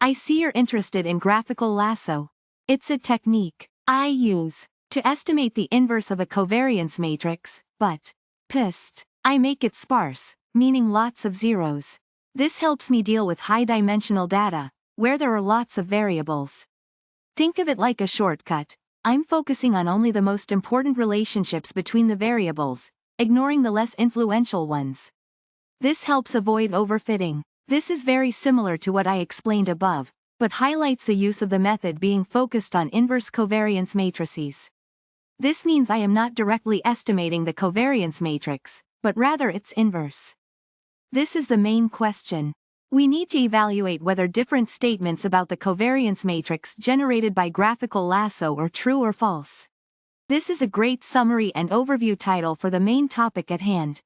I see you're interested in graphical lasso. It's a technique I use to estimate the inverse of a covariance matrix, but I make it sparse, meaning lots of zeros. This helps me deal with high-dimensional data, where there are lots of variables. Think of it like a shortcut. I'm focusing on only the most important relationships between the variables, ignoring the less influential ones. This helps avoid overfitting. This is very similar to what I explained above, but highlights the use of the method being focused on inverse covariance matrices. This means I am not directly estimating the covariance matrix, but rather its inverse. This is the main question. We need to evaluate whether different statements about the covariance matrix generated by graphicallasso are true or false. This is a great summary and overview title for the main topic at hand.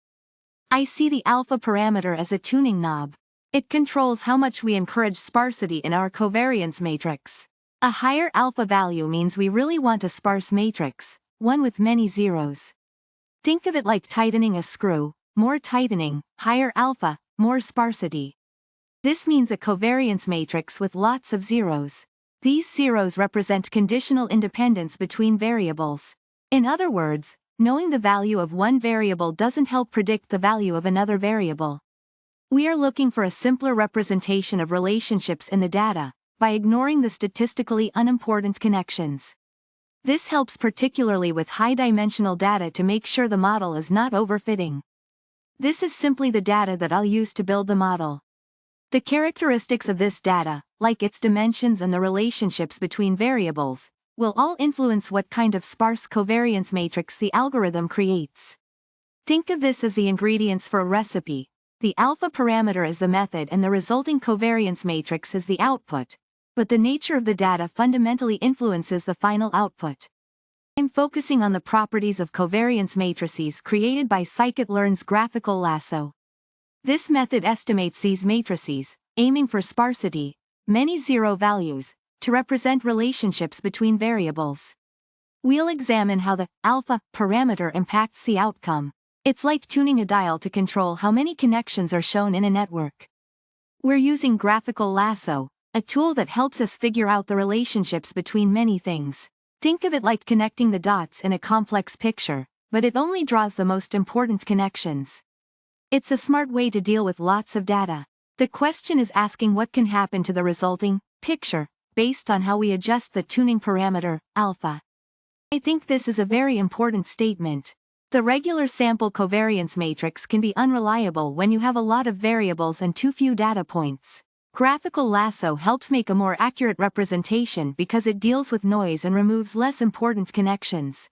I see the alpha parameter as a tuning knob. It controls how much we encourage sparsity in our covariance matrix. A higher alpha value means we really want a sparse matrix, one with many zeros. Think of it like tightening a screw: more tightening, higher alpha, more sparsity. This means a covariance matrix with lots of zeros. These zeros represent conditional independence between variables. In other words, knowing the value of one variable doesn't help predict the value of another variable. We are looking for a simpler representation of relationships in the data, by ignoring the statistically unimportant connections. This helps particularly with high-dimensional data to make sure the model is not overfitting. This is simply the data that I'll use to build the model. The characteristics of this data, like its dimensions and the relationships between variables, will all influence what kind of sparse covariance matrix the algorithm creates. Think of this as the ingredients for a recipe. The alpha parameter is the method and the resulting covariance matrix is the output, but the nature of the data fundamentally influences the final output. I'm focusing on the properties of covariance matrices created by Sklearn's graphicallasso. This method estimates these matrices, aiming for sparsity, many zero values, to represent relationships between variables. We'll examine how the alpha parameter impacts the outcome. It's like tuning a dial to control how many connections are shown in a network. We're using graphicallasso, a tool that helps us figure out the relationships between many things. Think of it like connecting the dots in a complex picture, but it only draws the most important connections. It's a smart way to deal with lots of data. The question is asking what can happen to the resulting picture, based on how we adjust the tuning parameter, alpha. I think this is a very important statement. The regular sample covariance matrix can be unreliable when you have a lot of variables and too few data points. Graphicallasso helps make a more accurate representation because it deals with noise and removes less important connections.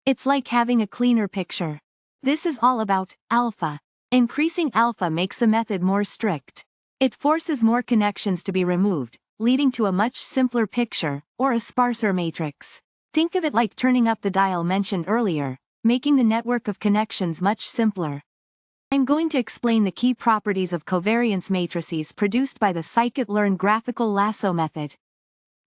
It's like having a cleaner picture. This is all about alpha. Increasing alpha makes the method more strict. It forces more connections to be removed, leading to a much simpler picture, or a sparser matrix. Think of it like turning up the dial mentioned earlier, making the network of connections much simpler. I'm going to explain the key properties of covariance matrices produced by the Sklearn graphicallasso method.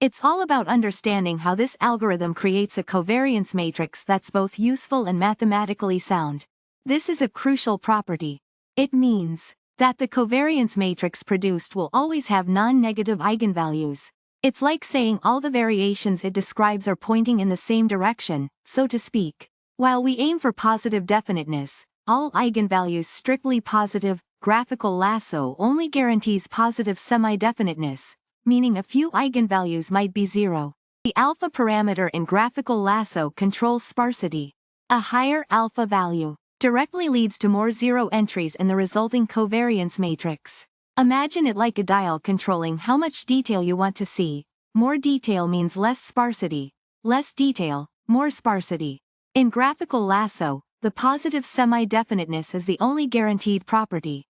It's all about understanding how this algorithm creates a covariance matrix that's both useful and mathematically sound. This is a crucial property. It means that the covariance matrix produced will always have non-negative eigenvalues. It's like saying all the variations it describes are pointing in the same direction, so to speak. While we aim for positive definiteness, all eigenvalues strictly positive, graphicallasso only guarantees positive semi-definiteness, meaning a few eigenvalues might be zero. The alpha parameter in graphicallasso controls sparsity. A higher alpha value directly leads to more zero entries in the resulting covariance matrix. Imagine it like a dial controlling how much detail you want to see. More detail means less sparsity. Less detail, more sparsity. In graphicallasso, the positive semi-definiteness is the only guaranteed property.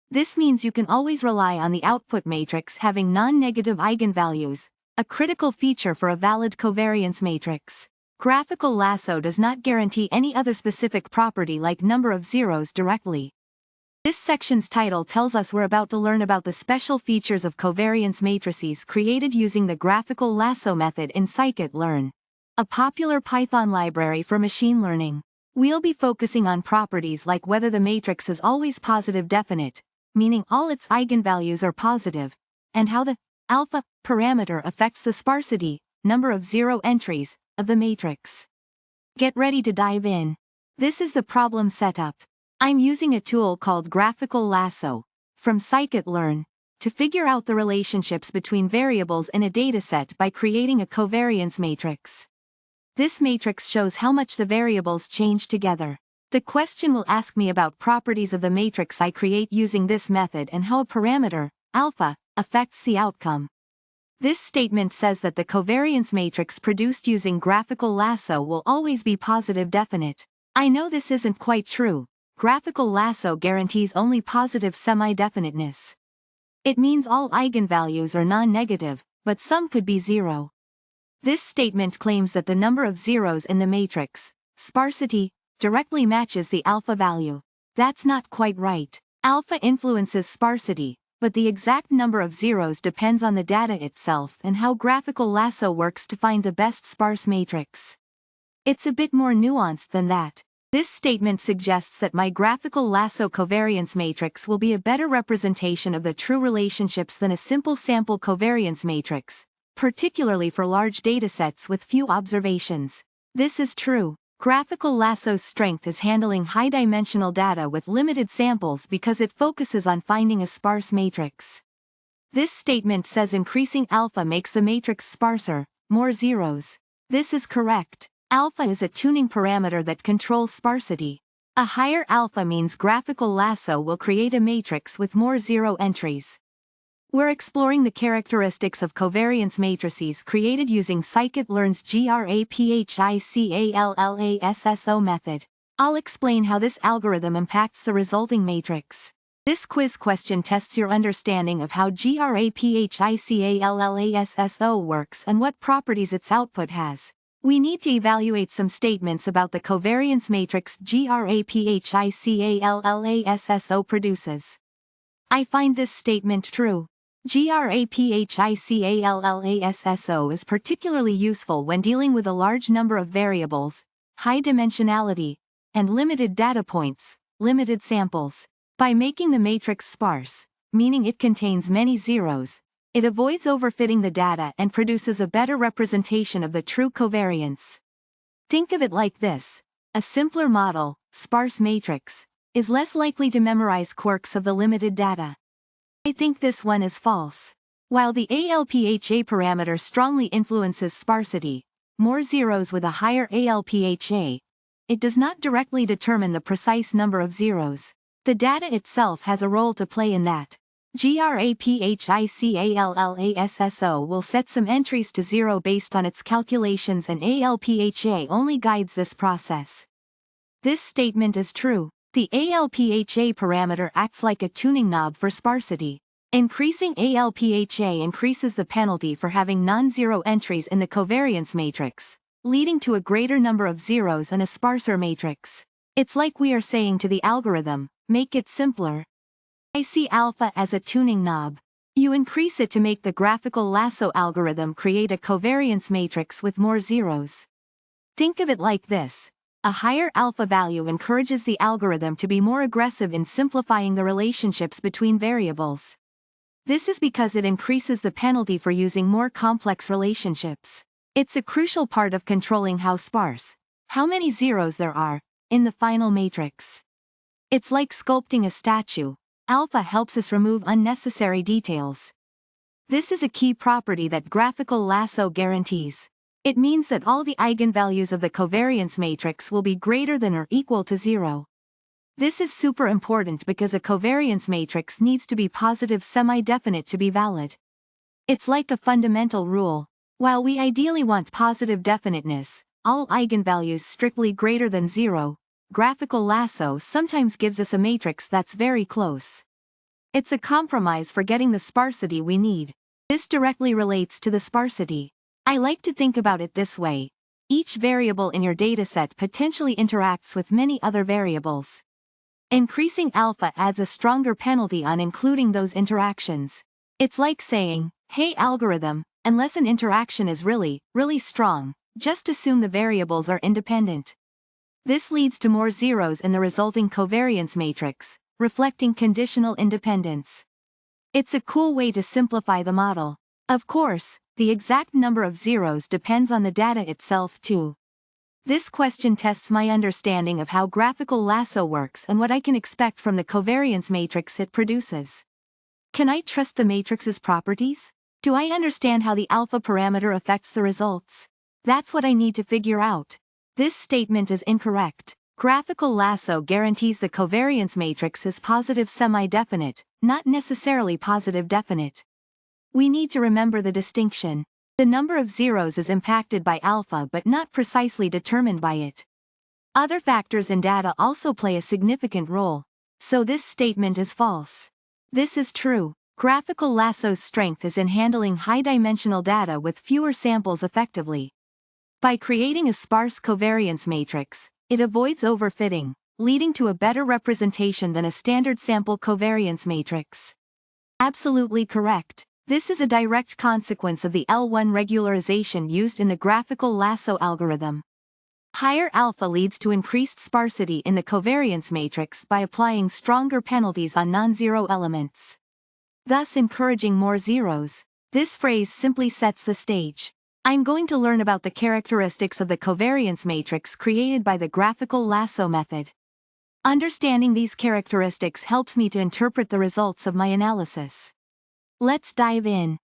This means you can always rely on the output matrix having non-negative eigenvalues, a critical feature for a valid covariance matrix. Graphicallasso does not guarantee any other specific property like number of zeros directly. This section's title tells us we're about to learn about the special features of covariance matrices created using the graphicallasso method in Sklearn, a popular Python library for machine learning. We'll be focusing on properties like whether the matrix is always positive definite, meaning all its eigenvalues are positive, and how the alpha parameter affects the sparsity, number of zero entries, of the matrix. Get ready to dive in. This is the problem setup. I'm using a tool called graphicallasso from Sklearn to figure out the relationships between variables in a dataset by creating a covariance matrix. This matrix shows how much the variables change together. The question will ask me about properties of the matrix I create using this method and how a parameter, alpha, affects the outcome. This statement says that the covariance matrix produced using graphicallasso will always be positive definite. I know this isn't quite true. Graphicallasso guarantees only positive semi-definiteness. It means all eigenvalues are non-negative, but some could be zero. This statement claims that the number of zeros in the matrix, sparsity, directly matches the alpha value. That's not quite right. Alpha influences sparsity, but the exact number of zeros depends on the data itself and how graphicallasso works to find the best sparse matrix. It's a bit more nuanced than that. This statement suggests that my graphicallasso covariance matrix will be a better representation of the true relationships than a simple sample covariance matrix, particularly for large datasets with few observations. This is true. Graphicalasso's strength is handling high-dimensional data with limited samples because it focuses on finding a sparse matrix. This statement says increasing alpha makes the matrix sparser, more zeros. This is correct. Alpha is a tuning parameter that controls sparsity. A higher alpha means graphicallasso will create a matrix with more zero entries. We're exploring the characteristics of covariance matrices created using Sklearn's graphicallasso method. I'll explain how this algorithm impacts the resulting matrix. This quiz question tests your understanding of how graphicallasso works and what properties its output has. We need to evaluate some statements about the covariance matrix graphicallasso produces. I find this statement true. Graphicallasso is particularly useful when dealing with a large number of variables, high dimensionality, and limited data points, limited samples. By making the matrix sparse, meaning it contains many zeros, it avoids overfitting the data and produces a better representation of the true covariance. Think of it like this: a simpler model, sparse matrix, is less likely to memorize quirks of the limited data. I think this one is false. While the ALPHA parameter strongly influences sparsity, more zeros with a higher ALPHA, it does not directly determine the precise number of zeros. The data itself has a role to play in that. Graphicallasso will set some entries to zero based on its calculations, and ALPHA only guides this process. This statement is true. The ALPHA parameter acts like a tuning knob for sparsity. Increasing ALPHA increases the penalty for having non-zero entries in the covariance matrix, leading to a greater number of zeros and a sparser matrix. It's like we are saying to the algorithm, make it simpler. I see alpha as a tuning knob. You increase it to make the graphicallasso algorithm create a covariance matrix with more zeros. Think of it like this. A higher alpha value encourages the algorithm to be more aggressive in simplifying the relationships between variables. This is because it increases the penalty for using more complex relationships. It's a crucial part of controlling how sparse, how many zeros there are, in the final matrix. It's like sculpting a statue. Alpha helps us remove unnecessary details. This is a key property that graphicallasso guarantees. It means that all the eigenvalues of the covariance matrix will be greater than or equal to zero. This is super important because a covariance matrix needs to be positive semi-definite to be valid. It's like a fundamental rule. While we ideally want positive definiteness, all eigenvalues strictly greater than zero, graphicallasso sometimes gives us a matrix that's very close. It's a compromise for getting the sparsity we need. This directly relates to the sparsity. I like to think about it this way. Each variable in your dataset potentially interacts with many other variables. Increasing alpha adds a stronger penalty on including those interactions. It's like saying, hey algorithm, unless an interaction is really, really strong, just assume the variables are independent. This leads to more zeros in the resulting covariance matrix, reflecting conditional independence. It's a cool way to simplify the model. Of course, the exact number of zeros depends on the data itself too. This question tests my understanding of how graphical lasso works and what I can expect from the covariance matrix it produces. Can I trust the matrix's properties? Do I understand how the alpha parameter affects the results? That's what I need to figure out. This statement is incorrect. Graphical lasso guarantees the covariance matrix is positive semi-definite, not necessarily positive definite. We need to remember the distinction. The number of zeros is impacted by alpha but not precisely determined by it. Other factors in data also play a significant role, so this statement is false. This is true. Graphical lasso's strength is in handling high-dimensional data with fewer samples effectively. By creating a sparse covariance matrix, it avoids overfitting, leading to a better representation than a standard sample covariance matrix. Absolutely correct. This is a direct consequence of the L1 regularization used in the graphical lasso algorithm. Higher alpha leads to increased sparsity in the covariance matrix by applying stronger penalties on non-zero elements, thus encouraging more zeros. This phrase simply sets the stage. I'm going to learn about the characteristics of the covariance matrix created by the graphical lasso method. Understanding these characteristics helps me to interpret the results of my analysis. Let's dive in.